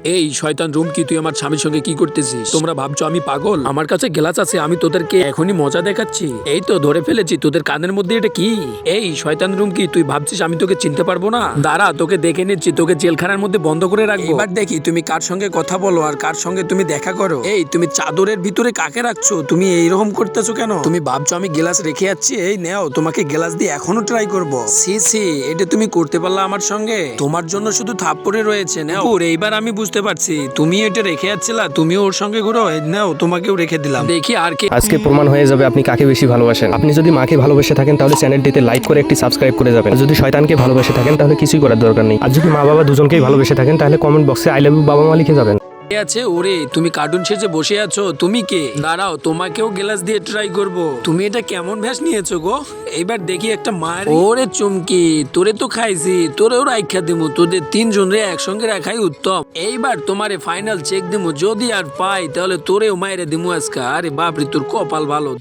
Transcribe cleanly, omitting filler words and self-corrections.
এই শয়তান রুমকি, তুই আমার স্বামীর সঙ্গে কি করতেছিস? তোমরা ভাবছো আমি পাগল? আমার কাছে গ্লাস আছে, আমি তোদেরকে এখনই মজা দেখাচ্ছি। এই তো ধরে ফেলেছি, তোদের কানের মধ্যে এটা কি? এই শয়তান রুমকি, তুই ভাবছিস আমি তোকে চিনতে পারবো না? দাঁড়া, তোকে দেখে নিচ্ছি, তোকে জেলখানার মধ্যে বন্ধ করে রাখবো। এবার দেখি তুমি কার সঙ্গে কথা বলো আর কার সঙ্গে তুমি দেখা করো। এই তুমি চাদরের ভিতরে কাকে রাখছো? তুমি এইরকম করতেছো কেন? তুমি ভাবছো আমি গ্লাস রেখে যাচ্ছি? এই নেও, তোমাকে গ্লাস দিয়ে এখনো ট্রাই করবো। সি সি, এটা তুমি করতে পারলা আমার সঙ্গে? তোমার জন্য শুধু থাপ্পড়ে রয়েছে। নাও, এইবার আমি বুঝতে পারছি তুমি এটা রেখে যাচ্ছিলা, তুমিও ওর সঙ্গে ঘুরো। এই নাও, তোমাকেও রেখে দিলাম। দেখি আর কে। আজকে প্রমাণ হয়ে যাবে আপনি কাকে বেশি ভালোবাসেন। আপনি যদি মাকে ভালোবেসে থাকেন তাহলে চ্যানেলটিতে লাইক করে একটি সাবস্ক্রাইব করে যাবেন। আর যদি শয়তানকে ভালোবেসে থাকেন তাহলে কিছুই করার দরকার নেই। আর যদি মা বাবা দুজনকেই ভালোবেসে থাকেন তাহলে কমেন্ট বক্সে আই লাভ ইউ বাবা মা লিখে যাবেন। কে আছে? ওরে, তুমি কার্টুন সেজে বসে আছো, তুমি কে? দাঁড়াও, তোমাকেও গ্লাস দিয়ে ট্রাই করব। তুমি এটা কেমন ভ্যাস নিয়েছো গো? এইবার দেখি একটা মার। ওরে চুমকি, তোরে তো খাইছি, তোরেও রাইখা দিমু। তোদের তিনজনরে একসঙ্গে রাখাই উত্তম। এইবার তোমারে ফাইনাল চেক দিমু, যদি আর পাই তাহলে তোরেও মাইরে দিমু আজকে। আরে বাপরে, তোর কপাল ভালো।